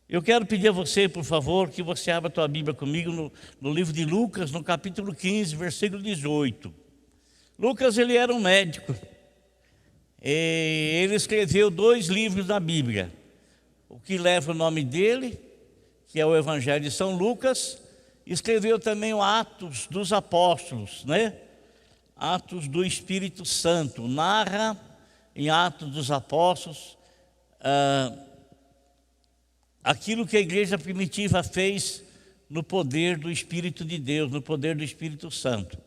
Eu quero pedir a você, por favor, que você abra a tua Bíblia comigo no livro de Lucas, no capítulo 15, versículo 18. Lucas, ele era um médico. Ele escreveu 2 livros da Bíblia. O que leva o nome dele, que é o Evangelho de São Lucas. Escreveu também o Atos dos Apóstolos, né? Atos do Espírito Santo. Narra em Atos dos Apóstolos aquilo que a igreja primitiva fez no poder do Espírito de Deus, no poder do Espírito Santo.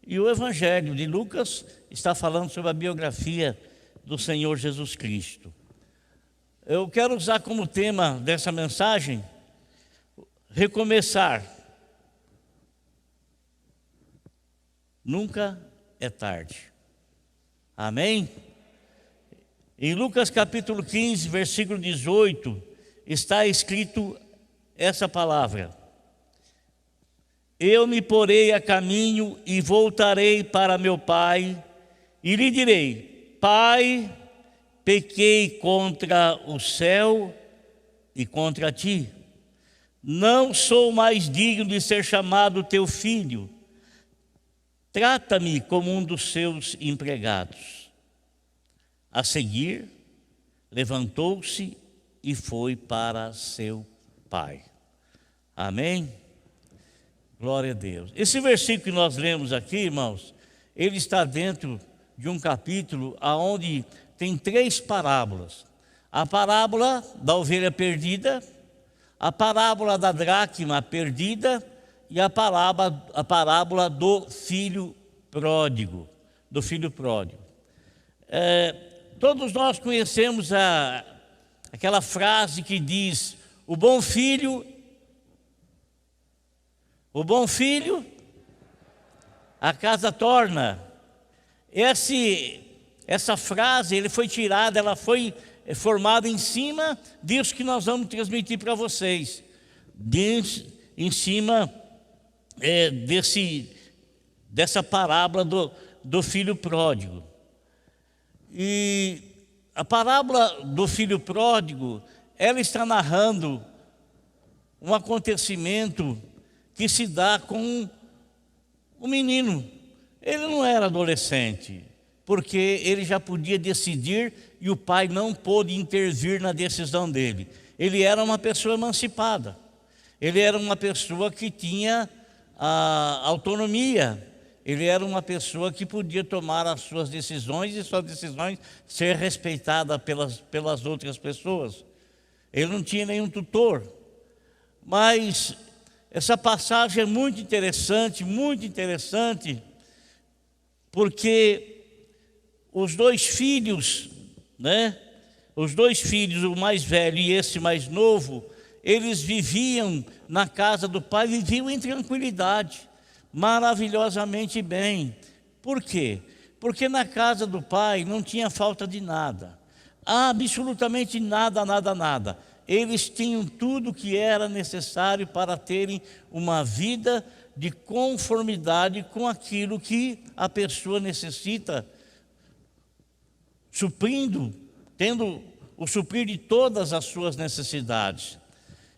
E o Evangelho de Lucas está falando sobre a biografia do Senhor Jesus Cristo. Eu quero usar como tema dessa mensagem, recomeçar. Nunca é tarde. Amém? Em Lucas capítulo 15, versículo 18, está escrito essa palavra: eu me porei a caminho e voltarei para meu pai, e lhe direi: Pai, pequei contra o céu e contra ti. Não sou mais digno de ser chamado teu filho. Trata-me como um dos seus empregados. A seguir, levantou-se e foi para seu pai. Amém? Glória a Deus. Esse versículo que nós lemos aqui, irmãos, ele está dentro de um capítulo onde tem 3 parábolas. A parábola da ovelha perdida, a parábola da dracma perdida e a parábola do filho pródigo. Do filho pródigo. Todos nós conhecemos aquela frase que diz: o bom filho, a casa torna. Essa frase, ele foi tirada, ela foi formada em cima disso que nós vamos transmitir para vocês, em cima dessa parábola do filho pródigo. E a parábola do filho pródigo, ela está narrando um acontecimento que se dá com o menino. Ele não era adolescente, porque ele já podia decidir e o pai não pôde intervir na decisão dele. Ele era uma pessoa emancipada, ele era uma pessoa que tinha a autonomia, ele era uma pessoa que podia tomar as suas decisões e suas decisões ser respeitadas pelas outras pessoas. Ele não tinha nenhum tutor. Mas essa passagem é muito interessante, porque os 2 filhos, né? Os 2 filhos, o mais velho e esse mais novo, eles viviam na casa do pai, viviam em tranquilidade, maravilhosamente bem. Por quê? Porque na casa do pai não tinha falta de nada, absolutamente nada. Eles tinham tudo que era necessário para terem uma vida de conformidade com aquilo que a pessoa necessita, tendo o suprir de todas as suas necessidades.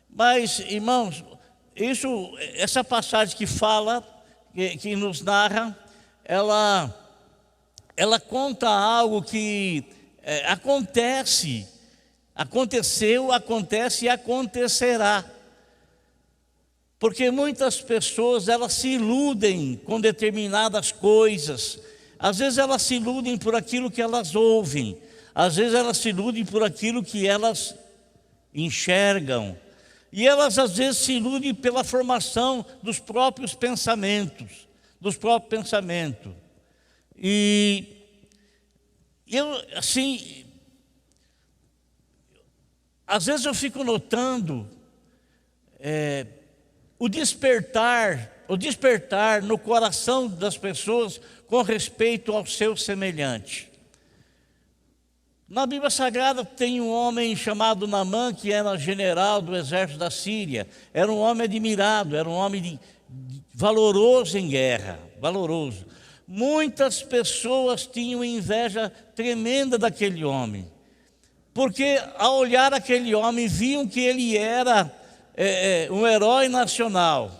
Mas, irmãos, essa passagem que fala, que nos narra, ela conta algo que aconteceu, acontece e acontecerá. Porque muitas pessoas, elas se iludem com determinadas coisas. Às vezes elas se iludem por aquilo que elas ouvem. Às vezes elas se iludem por aquilo que elas enxergam. E elas às vezes se iludem pela formação dos próprios pensamentos. E eu, assim, às vezes eu fico notando o despertar no coração das pessoas com respeito ao seu semelhante. Na Bíblia Sagrada tem um homem chamado Naamã, que era general do exército da Síria. Era um homem admirado, era um homem valoroso em guerra, valoroso. Muitas pessoas tinham inveja tremenda daquele homem, porque ao olhar aquele homem, viam que ele era um herói nacional.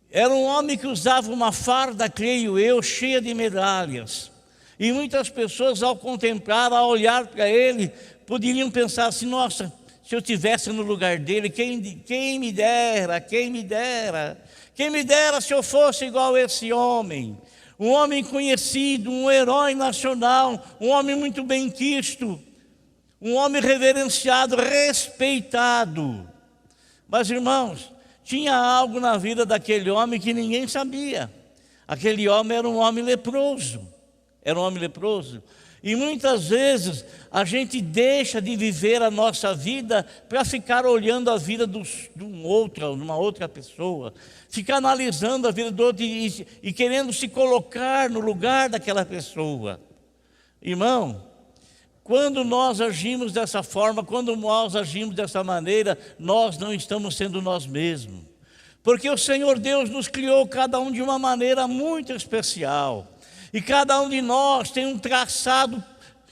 Era um homem que usava uma farda, creio eu, cheia de medalhas. E muitas pessoas, ao contemplar, ao olhar para ele, poderiam pensar assim: nossa, se eu estivesse no lugar dele, quem me dera, quem me dera. Quem me dera se eu fosse igual a esse homem. Um homem conhecido, um herói nacional, um homem muito bem quisto, um homem reverenciado, respeitado. Mas, irmãos, tinha algo na vida daquele homem que ninguém sabia. Aquele homem era um homem leproso. Era um homem leproso. E muitas vezes a gente deixa de viver a nossa vida para ficar olhando a vida de uma outra pessoa, ficar analisando a vida do outro e querendo se colocar no lugar daquela pessoa. Irmão, quando nós agimos dessa forma, quando nós agimos dessa maneira, nós não estamos sendo nós mesmos. Porque o Senhor Deus nos criou cada um de uma maneira muito especial. E cada um de nós tem um traçado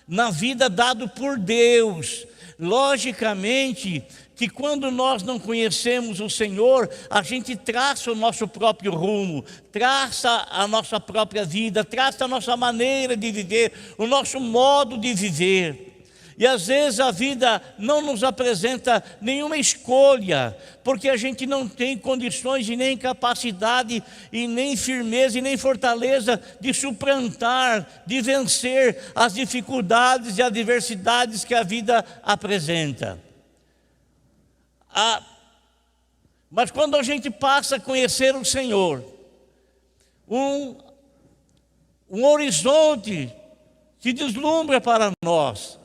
na vida dado por Deus. Logicamente que quando nós não conhecemos o Senhor, a gente traça o nosso próprio rumo, traça a nossa própria vida, traça a nossa maneira de viver, o nosso modo de viver. E às vezes a vida não nos apresenta nenhuma escolha, porque a gente não tem condições e nem capacidade, e nem firmeza, e nem fortaleza de suplantar, de vencer as dificuldades e adversidades que a vida apresenta. Mas quando a gente passa a conhecer o Senhor, um horizonte se deslumbra para nós.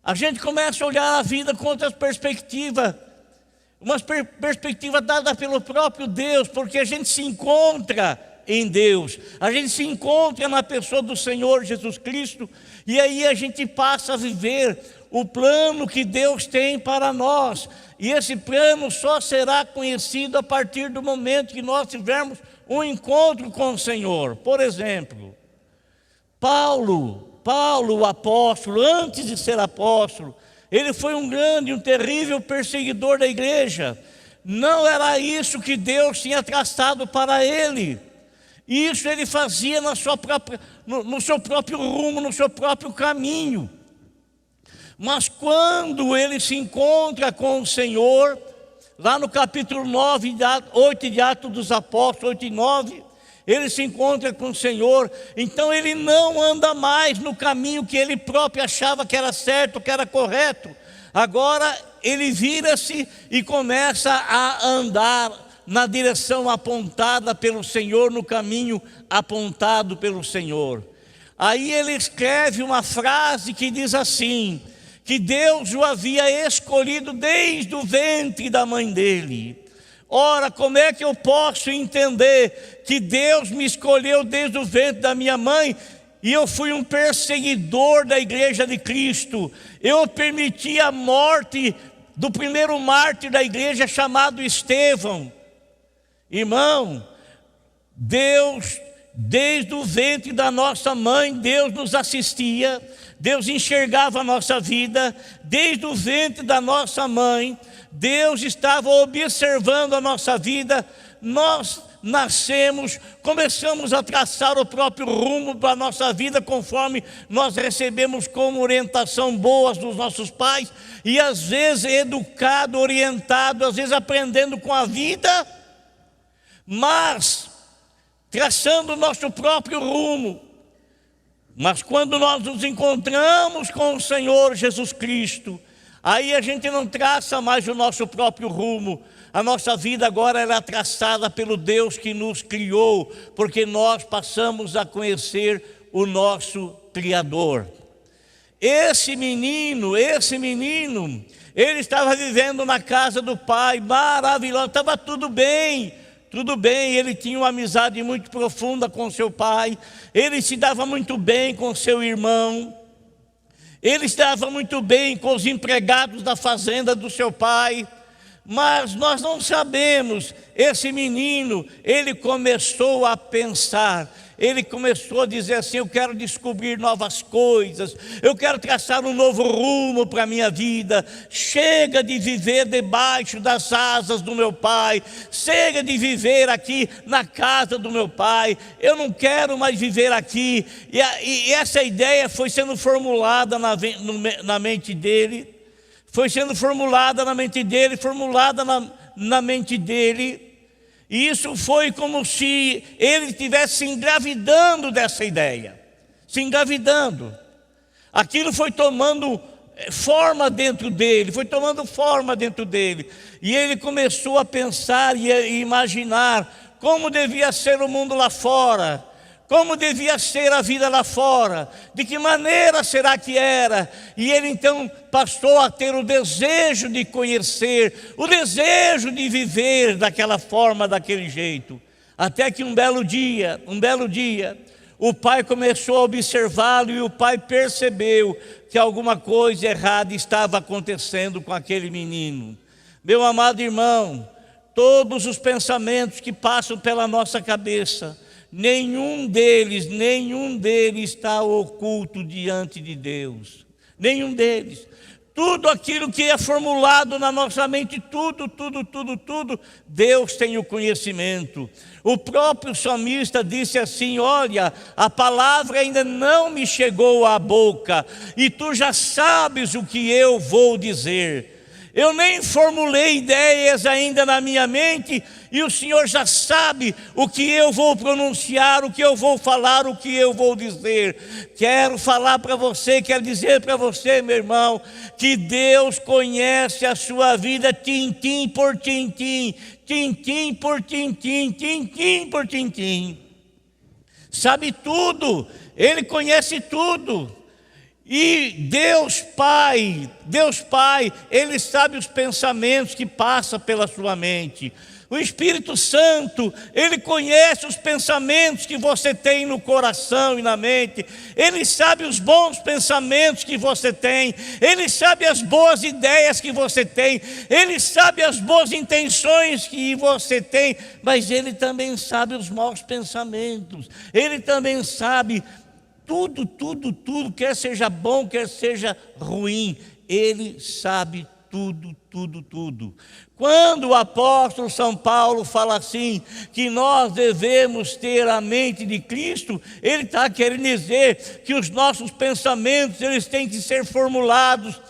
A gente começa a olhar a vida com outras perspectivas, uma perspectiva dada pelo próprio Deus, porque a gente se encontra em Deus, a gente se encontra na pessoa do Senhor Jesus Cristo, e aí a gente passa a viver o plano que Deus tem para nós, e esse plano só será conhecido a partir do momento que nós tivermos um encontro com o Senhor. Por exemplo, Paulo, o apóstolo, antes de ser apóstolo, ele foi um grande, um terrível perseguidor da igreja. Não era isso que Deus tinha traçado para ele. Isso ele fazia no seu próprio rumo, no seu próprio caminho. Mas quando ele se encontra com o Senhor, lá no capítulo 8 de Atos dos Apóstolos, 8 e 9, ele se encontra com o Senhor, então ele não anda mais no caminho que ele próprio achava que era certo, que era correto. Agora ele vira-se e começa a andar na direção apontada pelo Senhor, no caminho apontado pelo Senhor. Aí ele escreve uma frase que diz assim, que Deus o havia escolhido desde o ventre da mãe dele. Ora, como é que eu posso entender que Deus me escolheu desde o ventre da minha mãe e eu fui um perseguidor da igreja de Cristo? Eu permiti a morte do primeiro mártir da igreja chamado Estevão. Irmão, Deus, desde o ventre da nossa mãe, Deus nos assistia, Deus enxergava a nossa vida, desde o ventre da nossa mãe, Deus estava observando a nossa vida. Nós nascemos, começamos a traçar o próprio rumo para a nossa vida, conforme nós recebemos como orientação boas dos nossos pais, e às vezes educado, orientado, às vezes aprendendo com a vida, mas traçando o nosso próprio rumo. Mas quando nós nos encontramos com o Senhor Jesus Cristo, aí a gente não traça mais o nosso próprio rumo. A nossa vida agora ela é traçada pelo Deus que nos criou, porque nós passamos a conhecer o nosso Criador. Esse menino, ele estava vivendo na casa do pai, maravilhoso, estava tudo bem, ele tinha uma amizade muito profunda com seu pai, ele se dava muito bem com seu irmão, ele estava muito bem com os empregados da fazenda do seu pai, Mas nós não sabemos. Esse menino, ele começou a pensar, ele começou a dizer assim: eu quero descobrir novas coisas, eu quero traçar um novo rumo para a minha vida. Chega de viver debaixo das asas do meu pai, chega de viver aqui na casa do meu pai, eu não quero mais viver aqui. E essa ideia foi sendo formulada na mente dele, na mente dele. E isso foi como se ele estivesse se engravidando dessa ideia, se engravidando. Aquilo foi tomando forma dentro dele, E ele começou a pensar e a imaginar como devia ser o mundo lá fora, como devia ser a vida lá fora, de que maneira será que era. E ele então passou a ter o desejo de conhecer, o desejo de viver daquela forma, daquele jeito. Até que um belo dia, o pai começou a observá-lo e o pai percebeu que alguma coisa errada estava acontecendo com aquele menino. Meu amado irmão, todos os pensamentos que passam pela nossa cabeça, nenhum deles está oculto diante de Deus. Nenhum deles. Tudo aquilo que é formulado na nossa mente, tudo, Deus tem o conhecimento. O próprio salmista disse assim: olha, a palavra ainda não me chegou à boca, e tu já sabes o que eu vou dizer. Eu nem formulei ideias ainda na minha mente, e o Senhor já sabe o que eu vou pronunciar, o que eu vou falar, o que eu vou dizer. Quero falar para você, quero dizer para você, meu irmão, que Deus conhece a sua vida tintim por tintim, tintim por tintim, tintim por tintim. Sabe tudo, Ele conhece tudo. E Deus Pai, Ele sabe os pensamentos que passam pela sua mente. O Espírito Santo, Ele conhece os pensamentos que você tem no coração e na mente. Ele sabe os bons pensamentos que você tem. Ele sabe as boas ideias que você tem. Ele sabe as boas intenções que você tem. Mas Ele também sabe os maus pensamentos. Ele também sabe tudo, quer seja bom, quer seja ruim, Ele sabe tudo. Quando o apóstolo São Paulo fala assim, que nós devemos ter a mente de Cristo, ele está querendo dizer que os nossos pensamentos, eles têm que ser formulados,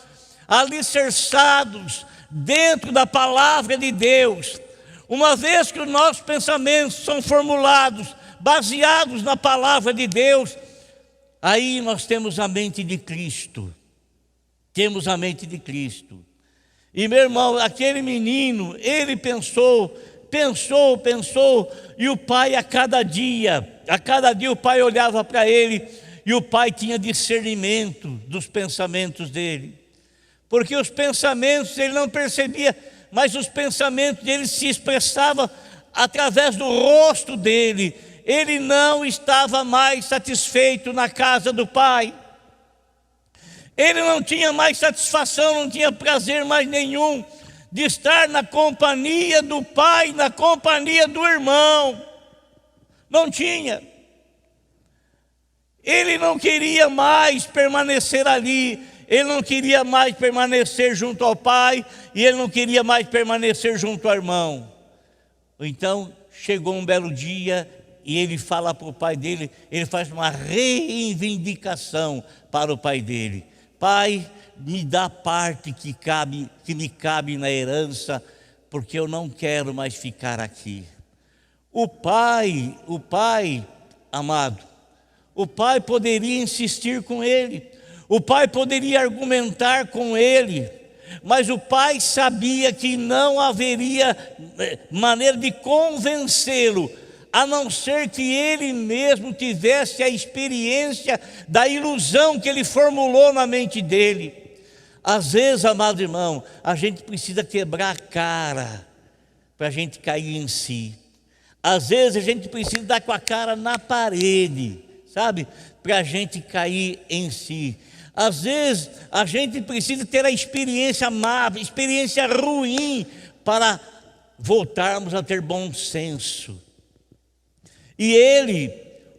alicerçados dentro da palavra de Deus. Uma vez que os nossos pensamentos são formulados, baseados na palavra de Deus, aí nós temos a mente de Cristo. E meu irmão, aquele menino, ele pensou, e o pai a cada dia o pai olhava para ele, e o pai tinha discernimento dos pensamentos dele. Porque os pensamentos ele não percebia, mas os pensamentos dele se expressavam através do rosto dele. Ele não estava mais satisfeito na casa do pai. Ele não tinha mais satisfação, não tinha prazer mais nenhum de estar na companhia do pai, na companhia do irmão. Não tinha. Ele não queria mais permanecer ali. Ele não queria mais permanecer junto ao pai, e ele não queria mais permanecer junto ao irmão. Então chegou um belo dia, e ele fala para o pai dele, ele faz uma reivindicação para o pai dele: pai, me dá a parte que me cabe na herança, porque eu não quero mais ficar aqui. O pai, amado, o pai poderia insistir com ele, o pai poderia argumentar com ele, mas o pai sabia que não haveria maneira de convencê-lo, a não ser que ele mesmo tivesse a experiência da ilusão que ele formulou na mente dele. Às vezes, amado irmão, a gente precisa quebrar a cara para a gente cair em si. Às vezes a gente precisa dar com a cara na parede, sabe? Para a gente cair em si. Às vezes a gente precisa ter a experiência má, experiência ruim, para voltarmos a ter bom senso. E ele,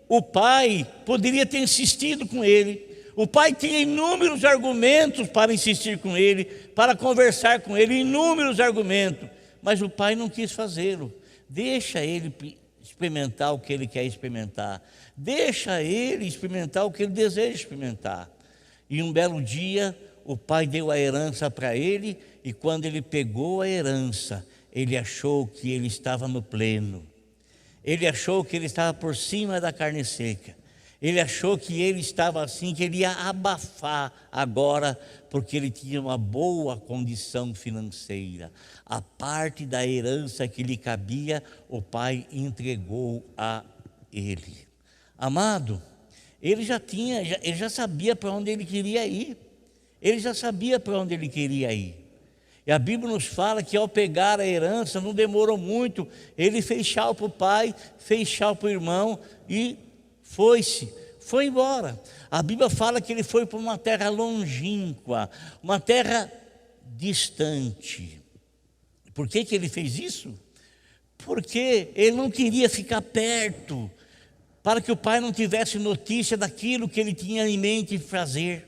o pai, poderia ter insistido com ele. O pai tinha inúmeros argumentos para insistir com ele, para conversar com ele, inúmeros argumentos. Mas o pai não quis fazê-lo. Deixa ele experimentar o que ele quer experimentar. Deixa ele experimentar o que ele deseja experimentar. E um belo dia, o pai deu a herança para ele, e quando ele pegou a herança, ele achou que ele estava no pleno. Ele achou que ele estava por cima da carne seca. Ele achou que ele estava assim, que ele ia abafar agora, porque ele tinha uma boa condição financeira. A parte da herança que lhe cabia, o pai entregou a ele. Amado, ele já sabia para onde ele queria ir. Ele já sabia para onde ele queria ir. E a Bíblia nos fala que ao pegar a herança, não demorou muito, ele fez tchau para o pai, fez tchau para o irmão e foi embora. A Bíblia fala que ele foi para uma terra longínqua, uma terra distante. Por que ele fez isso? Porque ele não queria ficar perto, para que o pai não tivesse notícia daquilo que ele tinha em mente fazer,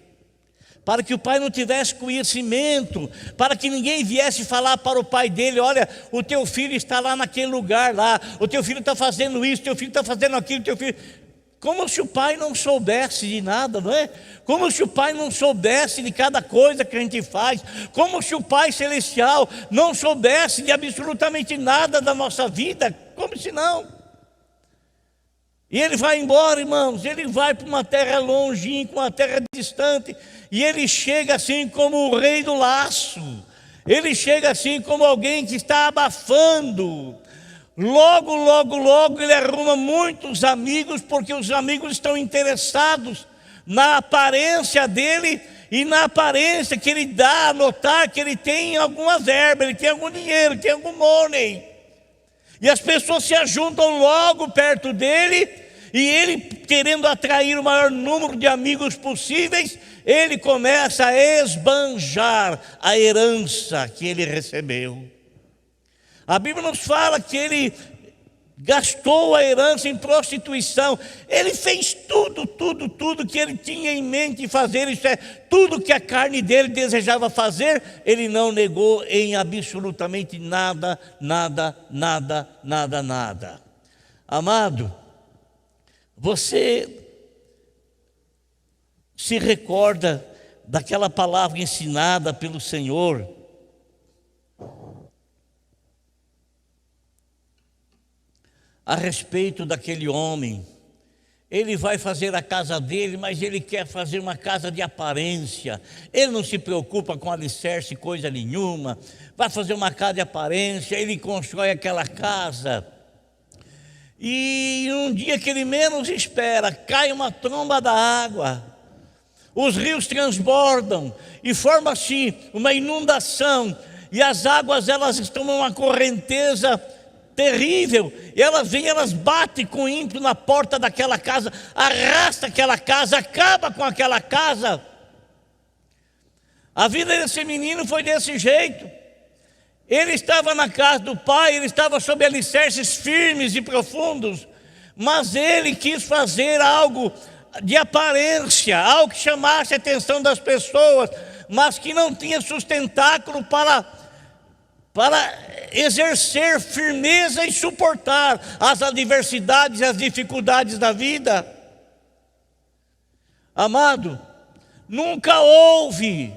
para que o pai não tivesse conhecimento, para que ninguém viesse falar para o pai dele: olha, o teu filho está lá naquele lugar lá, o teu filho está fazendo isso, o teu filho está fazendo aquilo, o teu filho... Como se o pai não soubesse de nada, não é? Como se o pai não soubesse de cada coisa que a gente faz, como se o Pai Celestial não soubesse de absolutamente nada da nossa vida, como se não. E ele vai embora, irmãos, ele vai para uma terra longínqua, uma terra distante, e ele chega assim como o rei do laço, ele chega assim como alguém que está abafando. Logo ele arruma muitos amigos, porque os amigos estão interessados na aparência dele e na aparência que ele dá a notar que ele tem alguma verba, ele tem algum dinheiro, tem algum money. E as pessoas se ajuntam logo perto dele, e ele, querendo atrair o maior número de amigos possíveis, ele começa a esbanjar a herança que ele recebeu. A Bíblia nos fala que ele gastou a herança em prostituição. Ele fez tudo que ele tinha em mente fazer. Isso é, tudo que a carne dele desejava fazer, ele não negou em absolutamente nada. Amado, você se recorda daquela palavra ensinada pelo Senhor a respeito daquele homem? Ele vai fazer a casa dele, mas ele quer fazer uma casa de aparência. Ele não se preocupa com alicerce, coisa nenhuma. Vai fazer uma casa de aparência, ele constrói aquela casa. E um dia que ele menos espera, cai uma tromba da água. Os rios transbordam e forma-se uma inundação. E as águas, elas estão numa correnteza terrível, e elas batem com ímpeto na porta daquela casa, arrasta aquela casa, acaba com aquela casa. A vida desse menino foi desse jeito. Ele estava na casa do pai, ele estava sob alicerces firmes e profundos, mas ele quis fazer algo de aparência, algo que chamasse a atenção das pessoas, mas que não tinha sustentáculo para exercer firmeza e suportar as adversidades e as dificuldades da vida. Amado, nunca houve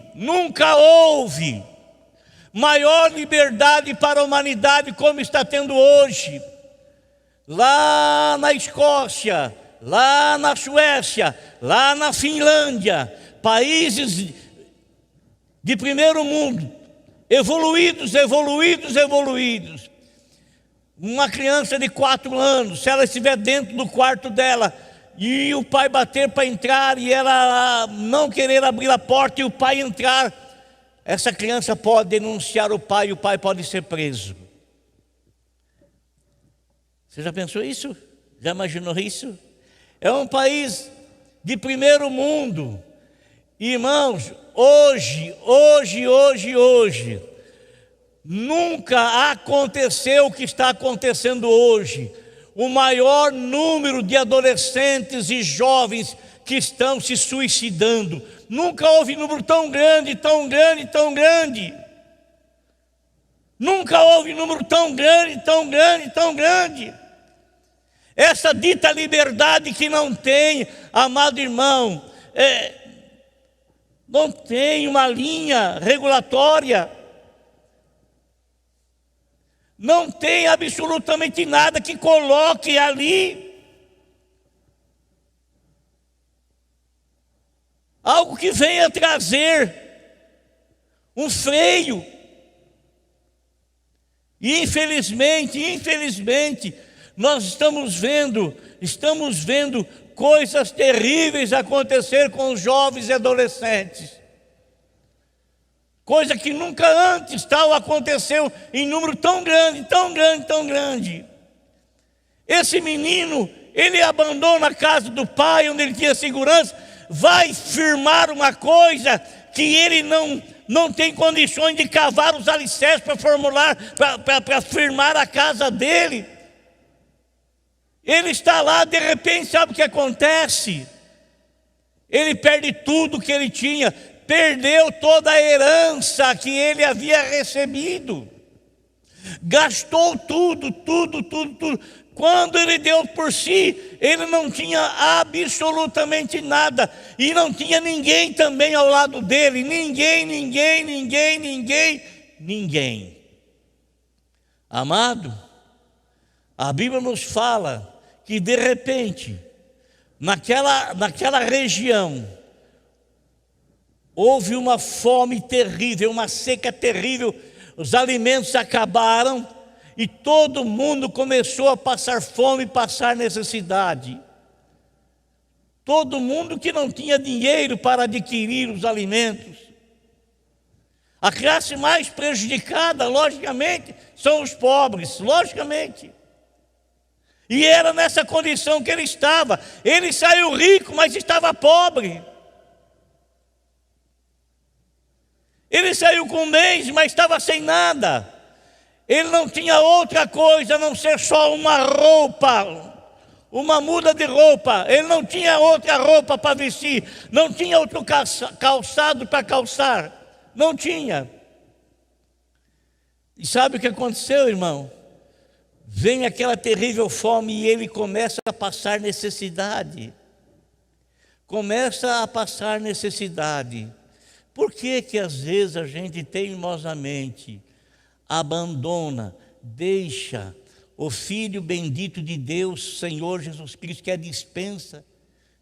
maior liberdade para a humanidade como está tendo hoje. Lá na Escócia, lá na Suécia, lá na Finlândia, países de primeiro mundo, evoluídos. Uma criança de 4 anos, se ela estiver dentro do quarto dela e o pai bater para entrar e ela não querer abrir a porta e o pai entrar, essa criança pode denunciar o pai e o pai pode ser preso. Você já pensou isso? Já imaginou isso? É um país de primeiro mundo. Irmãos, hoje, Nunca aconteceu o que está acontecendo hoje. O maior número de adolescentes e jovens que estão se suicidando. Nunca houve número tão grande, tão grande, tão grande. Nunca houve número tão grande, tão grande, tão grande. Essa dita liberdade que não tem, amado irmão, não tem uma linha regulatória. Não tem absolutamente nada que coloque ali algo que venha trazer um freio. E infelizmente, nós estamos vendo coisas terríveis acontecer com os jovens e adolescentes. Coisa que nunca antes tal aconteceu em número tão grande, tão grande, tão grande. Esse menino, ele abandona a casa do pai, onde ele tinha segurança, vai firmar uma coisa que ele não tem condições de cavar os alicerces para firmar a casa dele. Ele está lá, de repente, sabe o que acontece? Ele perde tudo que ele tinha. Perdeu toda a herança que ele havia recebido. Gastou tudo. Quando ele deu por si, ele não tinha absolutamente nada. E não tinha ninguém também ao lado dele. Ninguém. Amado, a Bíblia nos fala que de repente, naquela região, houve uma fome terrível, uma seca terrível, os alimentos acabaram e todo mundo começou a passar fome, passar necessidade. Todo mundo que não tinha dinheiro para adquirir os alimentos. A classe mais prejudicada, logicamente, são os pobres, logicamente. E era nessa condição que ele estava. Ele saiu rico, mas estava pobre. Ele saiu com bens, mas estava sem nada. Ele não tinha outra coisa a não ser só uma roupa, uma muda de roupa. Ele não tinha outra roupa para vestir, não tinha outro calçado para calçar, não tinha. E sabe o que aconteceu, irmão? Vem aquela terrível fome e ele começa a passar necessidade. Por que às vezes a gente teimosamente abandona, deixa o Filho bendito de Deus, Senhor Jesus Cristo, que é a dispensa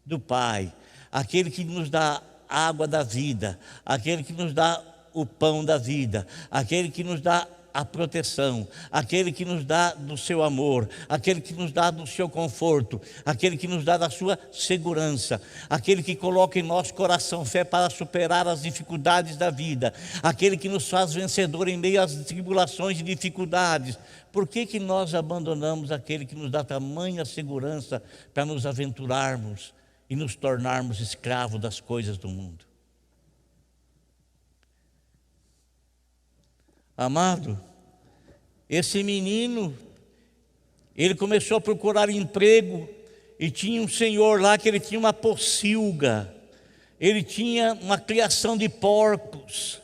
do Pai, aquele que nos dá água da vida, aquele que nos dá o pão da vida, aquele que nos dá a proteção, aquele que nos dá do seu amor, aquele que nos dá do seu conforto, aquele que nos dá da sua segurança, aquele que coloca em nosso coração fé para superar as dificuldades da vida, aquele que nos faz vencedor em meio às tribulações e dificuldades. Por que nós abandonamos aquele que nos dá tamanha segurança para nos aventurarmos e nos tornarmos escravos das coisas do mundo? Amado, esse menino, ele começou a procurar emprego e tinha um senhor lá que ele tinha uma pocilga, ele tinha uma criação de porcos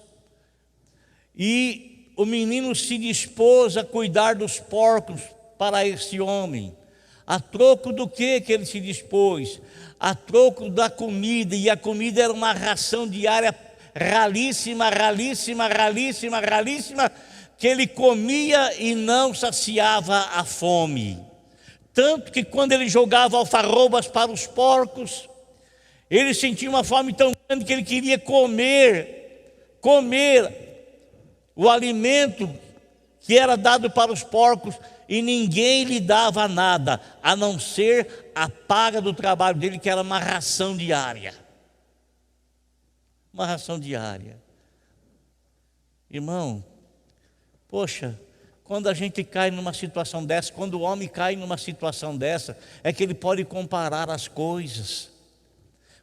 e o menino se dispôs a cuidar dos porcos para esse homem. A troco do que ele se dispôs? A troco da comida, e a comida era uma ração diária ralíssima, que ele comia e não saciava a fome. Tanto que quando ele jogava alfarrobas para os porcos, ele sentia uma fome tão grande que ele queria comer o alimento que era dado para os porcos, e ninguém lhe dava nada, a não ser a paga do trabalho dele, que era uma ração diária. Uma ração diária. Irmão, poxa, quando a gente cai numa situação dessa, quando o homem cai numa situação dessa, é que ele pode comparar as coisas.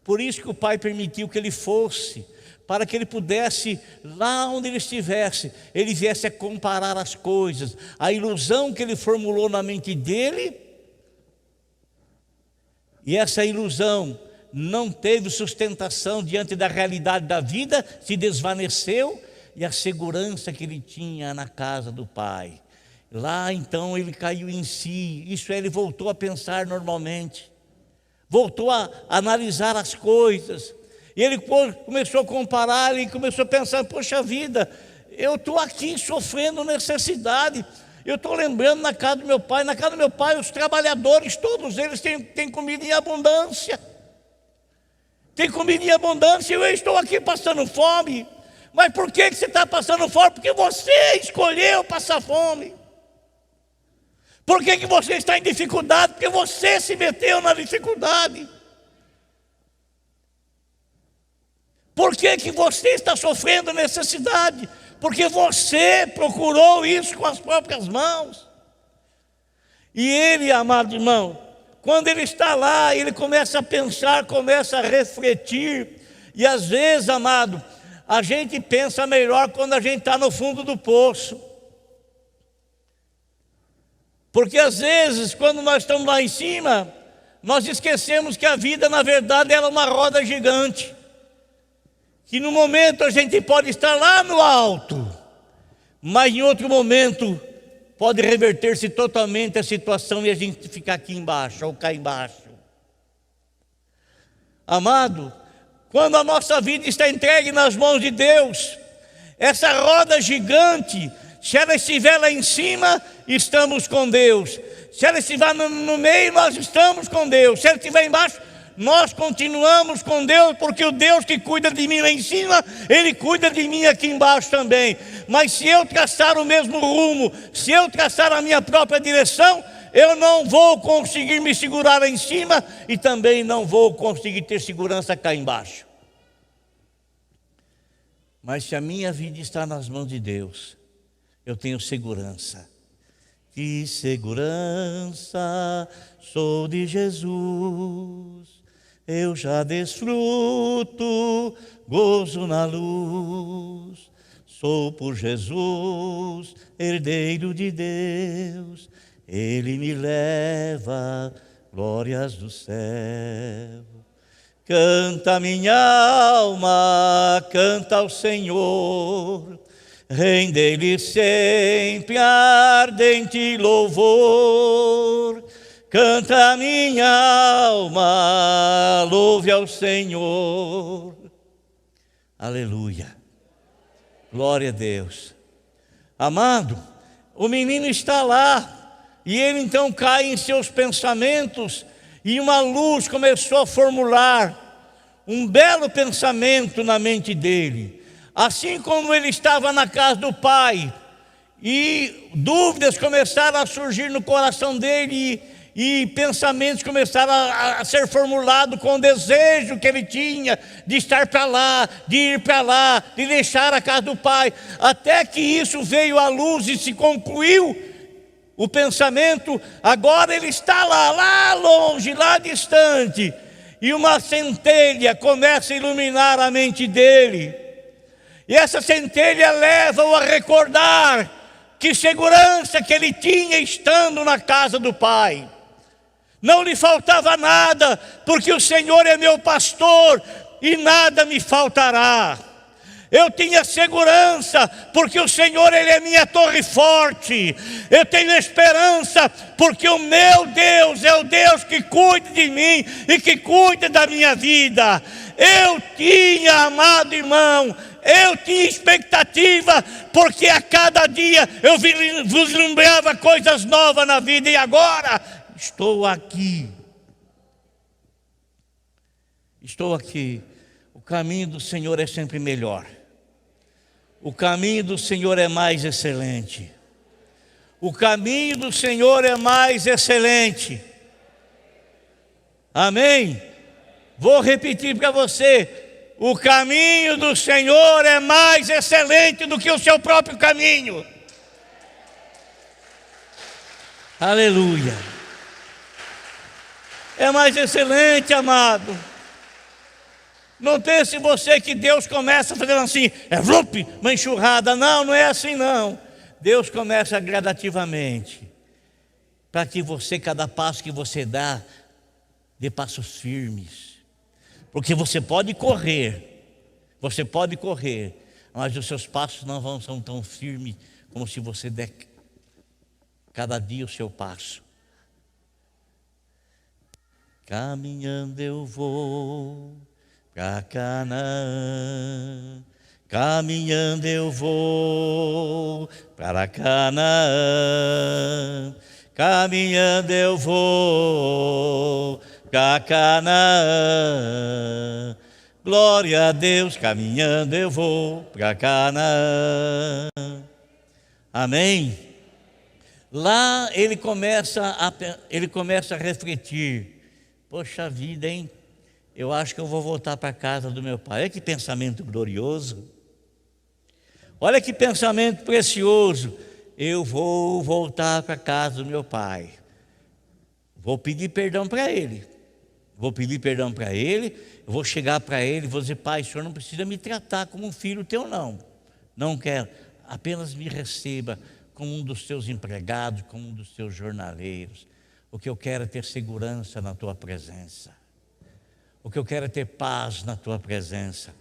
Por isso que o pai permitiu que ele fosse, para que ele pudesse, lá onde ele estivesse, ele viesse a comparar as coisas. A ilusão que ele formulou na mente dele, e essa ilusão não teve sustentação diante da realidade da vida, se desvaneceu, e a segurança que ele tinha na casa do Pai. Lá então ele caiu em si, isso é, ele voltou a pensar normalmente, voltou a analisar as coisas, e ele começou a comparar, e começou a pensar, poxa vida, eu estou aqui sofrendo necessidade, eu estou lembrando na casa do meu pai, os trabalhadores, todos eles têm comida em abundância, tem comida em abundância, e eu estou aqui passando fome. Mas por que você está passando fome? Porque você escolheu passar fome. Por que você está em dificuldade? Porque você se meteu na dificuldade. Por que você está sofrendo necessidade? Porque você procurou isso com as próprias mãos. E ele, amado irmão, quando ele está lá, ele começa a pensar, começa a refletir. E às vezes, amado, a gente pensa melhor quando a gente está no fundo do poço. Porque às vezes, quando nós estamos lá em cima, nós esquecemos que a vida, na verdade, ela é uma roda gigante. Que no momento a gente pode estar lá no alto, mas em outro momento pode reverter-se totalmente a situação e a gente ficar aqui embaixo, ou cá embaixo. Amado, quando a nossa vida está entregue nas mãos de Deus, essa roda gigante, se ela estiver lá em cima, estamos com Deus. Se ela estiver no meio, nós estamos com Deus. Se ela estiver embaixo, nós continuamos com Deus, porque o Deus que cuida de mim lá em cima, Ele cuida de mim aqui embaixo também. Mas se eu traçar o mesmo rumo, se eu traçar a minha própria direção, eu não vou conseguir me segurar lá em cima e também não vou conseguir ter segurança cá embaixo. Mas se a minha vida está nas mãos de Deus, eu tenho segurança. Que segurança sou de Jesus, eu já desfruto, gozo na luz. Sou por Jesus, herdeiro de Deus, Ele me leva glórias do céu. Canta minha alma, canta ao Senhor, rende-lhe sempre ardente louvor. Canta minha alma, louve ao Senhor. Aleluia, glória a Deus. Amado, o menino está lá, e ele então cai em seus pensamentos, e uma luz começou a formular um belo pensamento na mente dele. Assim como ele estava na casa do pai, e dúvidas começaram a surgir no coração dele, e pensamentos começaram a ser formulados com o desejo que ele tinha de estar para lá, de ir para lá, de deixar a casa do pai, até que isso veio à luz e se concluiu o pensamento. Agora ele está lá longe, lá distante, e uma centelha começa a iluminar a mente dele, e essa centelha leva-o a recordar que segurança que ele tinha estando na casa do pai. Não lhe faltava nada, porque o Senhor é meu pastor e nada me faltará. Eu tinha segurança, porque o Senhor, Ele é minha torre forte. Eu tenho esperança, porque o meu Deus é o Deus que cuida de mim e que cuida da minha vida. Eu tinha, amado irmão, eu tinha expectativa, porque a cada dia eu vislumbrava coisas novas na vida, e agora estou aqui. Estou aqui. O caminho do Senhor é sempre melhor. O caminho do Senhor é mais excelente. O caminho do Senhor é mais excelente. Amém? Vou repetir para você. O caminho do Senhor é mais excelente do que o seu próprio caminho. Aleluia. É mais excelente, amado. Não pense você que Deus começa fazendo assim, vlup, uma enxurrada. Não, não é assim não. Deus começa gradativamente, para que você, cada passo que você dá, dê passos firmes. Porque você pode correr, mas os seus passos não são tão firmes como se você der cada dia o seu passo. Caminhando eu vou para Canaã, caminhando eu vou para Canaã, caminhando eu vou para Canaã. Glória a Deus, caminhando eu vou para Canaã. Amém? Lá ele começa a refletir. Poxa vida, hein? Eu acho que eu vou voltar para a casa do meu pai. Olha que pensamento glorioso. Olha que pensamento precioso. Eu vou voltar para a casa do meu pai. Vou pedir perdão para ele. Eu vou chegar para ele e vou dizer: pai, o senhor não precisa me tratar como um filho teu, não. Não quero. Apenas me receba como um dos teus empregados, como um dos teus jornaleiros. O que eu quero é ter segurança na tua presença. O que eu quero é ter paz na tua presença.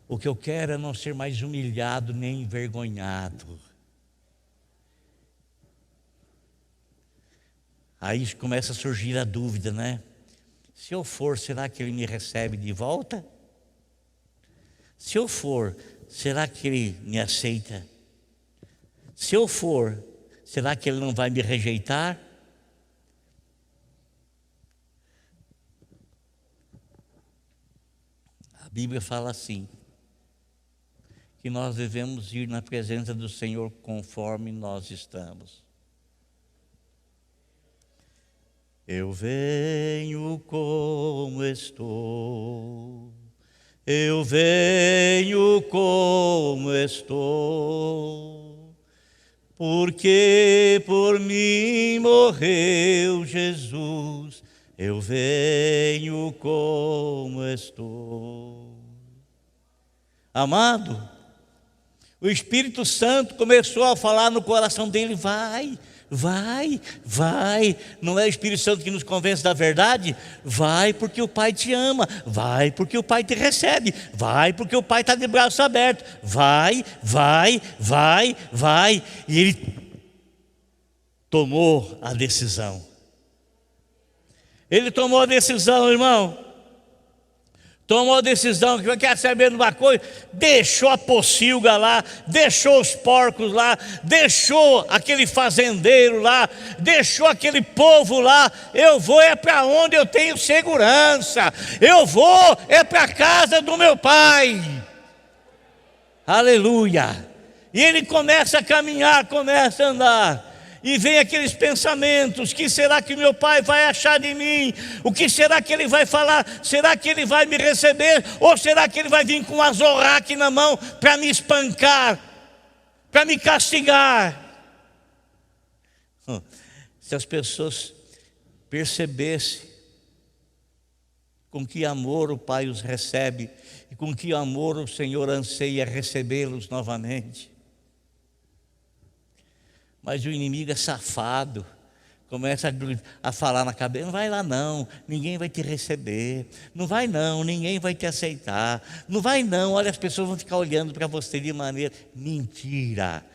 O que eu quero é não ser mais humilhado nem envergonhado. Aí começa a surgir a dúvida, né? Se eu for, será que ele me recebe de volta? Se eu for, será que ele me aceita? Se eu for, será que ele não vai me rejeitar? A Bíblia fala assim, que nós devemos ir na presença do Senhor conforme nós estamos. Eu venho como estou, eu venho como estou, porque por mim morreu Jesus, eu venho como estou. Amado, o Espírito Santo começou a falar no coração dele: vai. Não é o Espírito Santo que nos convence da verdade? Vai porque o Pai te ama, vai porque o Pai te recebe, vai porque o Pai está de braços abertos, vai. E ele tomou a decisão. Ele tomou a decisão, irmão. Tomou a decisão, que quer saber de uma coisa, deixou a pocilga lá, deixou os porcos lá, deixou aquele fazendeiro lá, deixou aquele povo lá. Eu vou é para onde eu tenho segurança, eu vou é para a casa do meu pai. Aleluia. E ele começa a caminhar, começa a andar. E vem aqueles pensamentos: que será que meu pai vai achar de mim? O que será que ele vai falar? Será que ele vai me receber? Ou será que ele vai vir com um azorraque na mão para me espancar, para me castigar? Se as pessoas percebessem com que amor o Pai os recebe e com que amor o Senhor anseia recebê-los novamente. Mas o inimigo é safado, começa a falar na cabeça: não vai lá não, ninguém vai te receber, não vai não, ninguém vai te aceitar, não vai não, olha, as pessoas vão ficar olhando para você de maneira... Mentira,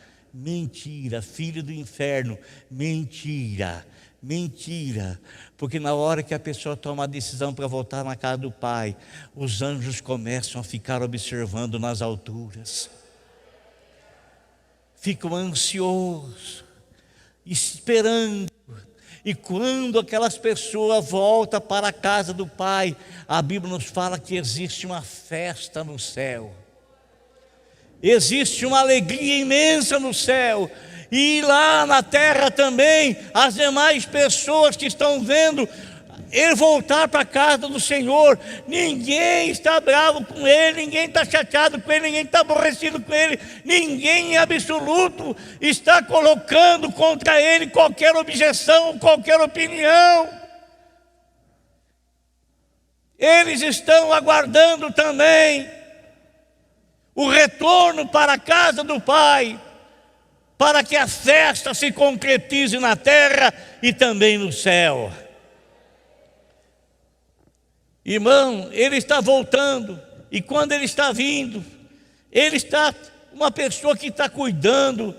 filho do inferno, mentira, porque na hora que a pessoa toma a decisão para voltar na casa do Pai, os anjos começam a ficar observando nas alturas. Ficam ansiosos, esperando. E quando aquelas pessoas voltam para a casa do Pai, a Bíblia nos fala que existe uma festa no céu. Existe uma alegria imensa no céu. E lá na terra também, as demais pessoas que estão vendo ele voltar para a casa do Senhor, ninguém está bravo com ele, ninguém está chateado com ele, ninguém está aborrecido com ele, ninguém em absoluto está colocando contra ele qualquer objeção, qualquer opinião. Eles estão aguardando também o retorno para a casa do Pai, para que a festa se concretize na terra e também no céu. Irmão, Ele está voltando, e quando Ele está vindo, Ele está uma pessoa que está cuidando,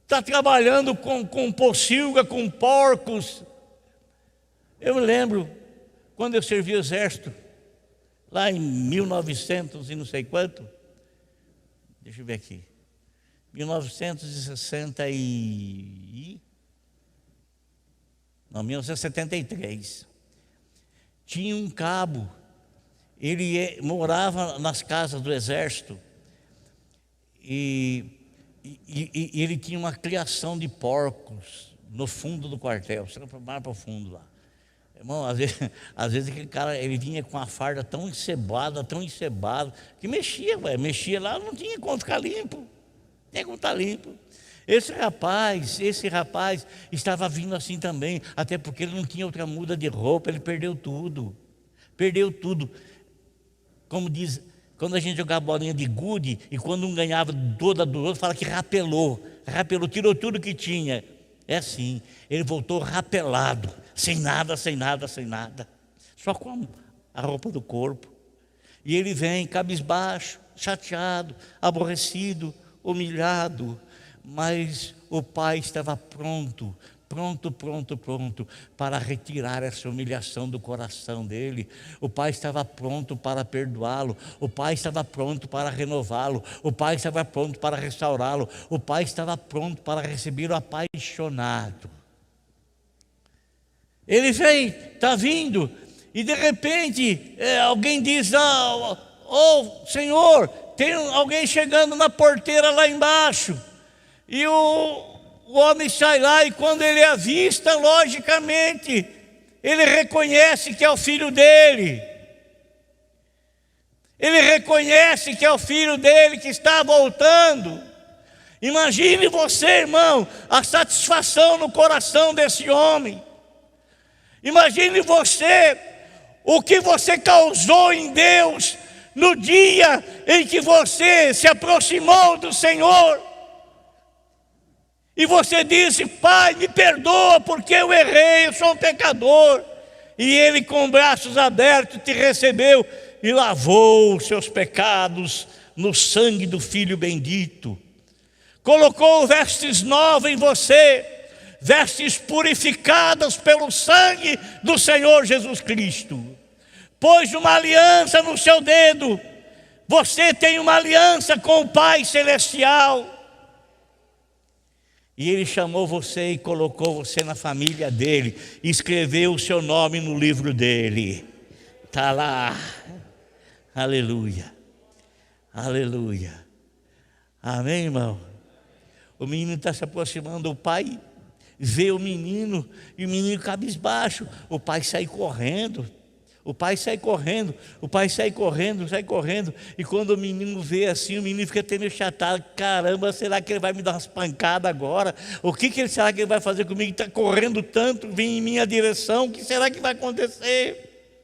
está trabalhando com pocilga, com porcos. Eu me lembro, quando eu servi o exército, lá em 1900 e não sei quanto, deixa eu ver aqui, 1973, tinha um cabo, ele morava nas casas do exército, e ele tinha uma criação de porcos no fundo do quartel, mais para o fundo lá. Irmão, às vezes aquele cara, ele vinha com a farda tão encebada, que mexia lá, não tinha como ficar limpo, tinha como estar limpo. Esse rapaz estava vindo assim também, até porque ele não tinha outra muda de roupa, ele perdeu tudo. Como diz, quando a gente jogava bolinha de gude, e quando um ganhava toda do outro, fala que rapelou, tirou tudo que tinha. É assim, ele voltou rapelado, sem nada, só com a roupa do corpo. E ele vem cabisbaixo, chateado, aborrecido, humilhado, mas o Pai estava pronto para retirar essa humilhação do coração dele. O Pai estava pronto para perdoá-lo, o Pai estava pronto para renová-lo, o Pai estava pronto para restaurá-lo, o Pai estava pronto para receber o apaixonado. Ele vem, está vindo, e de repente alguém diz: oh Senhor, tem alguém chegando na porteira lá embaixo. E o homem sai lá, e quando ele avista, logicamente, ele reconhece que é o filho dele. Ele reconhece que é o filho dele que está voltando. Imagine você, irmão, a satisfação no coração desse homem. Imagine você, o que você causou em Deus no dia em que você se aproximou do Senhor. E você disse: Pai, me perdoa porque eu errei, eu sou um pecador. E Ele, com braços abertos, te recebeu e lavou os seus pecados no sangue do Filho bendito. Colocou vestes novas em você, vestes purificadas pelo sangue do Senhor Jesus Cristo. Pôs uma aliança no seu dedo. Você tem uma aliança com o Pai Celestial. E Ele chamou você e colocou você na família dEle, e escreveu o seu nome no livro dEle. Está lá. Aleluia. Aleluia. Amém, irmão? O menino está se aproximando, o pai vê o menino, e o menino cabisbaixo. O pai sai correndo. E quando o menino vê assim, o menino fica tendo chatado: caramba, será que ele vai me dar umas pancadas agora? O que será que ele vai fazer comigo? Está correndo tanto, vem em minha direção, o que será que vai acontecer?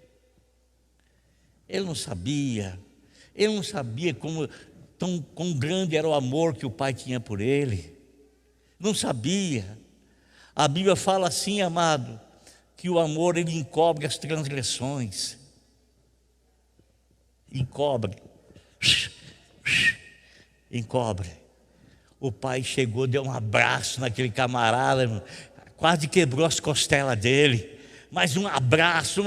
Ele não sabia quão grande era o amor que o pai tinha por ele. Não sabia. A Bíblia fala assim, amado, que o amor, ele encobre as transgressões. Encobre. O pai chegou, deu um abraço naquele camarada, irmão, quase quebrou as costelas dele. Mas um abraço.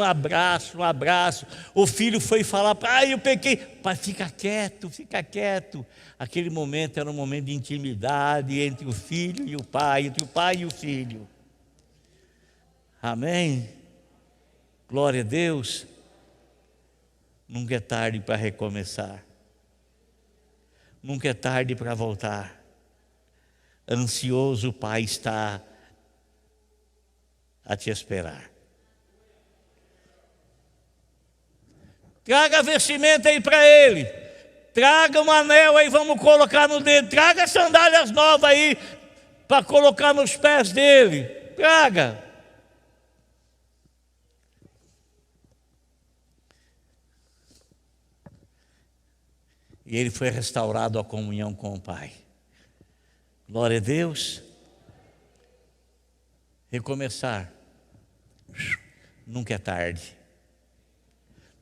O filho foi falar: pai, eu pequei. Pai, fica quieto. Aquele momento era um momento de intimidade entre o filho e o pai, entre o pai e o filho. Amém? Glória a Deus. Nunca é tarde para recomeçar. Nunca é tarde para voltar. Ansioso o Pai está a te esperar. Traga vestimenta aí para ele. Traga um anel aí, vamos colocar no dedo. Traga sandálias novas aí para colocar nos pés dele. Traga. e ele foi restaurado à comunhão com o Pai. Glória a Deus. Recomeçar. Nunca é tarde.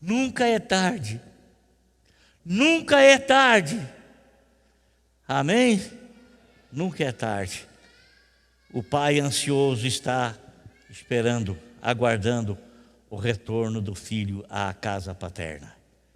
Nunca é tarde. Nunca é tarde. Amém? Nunca é tarde. O Pai ansioso está esperando, aguardando o retorno do filho à casa paterna.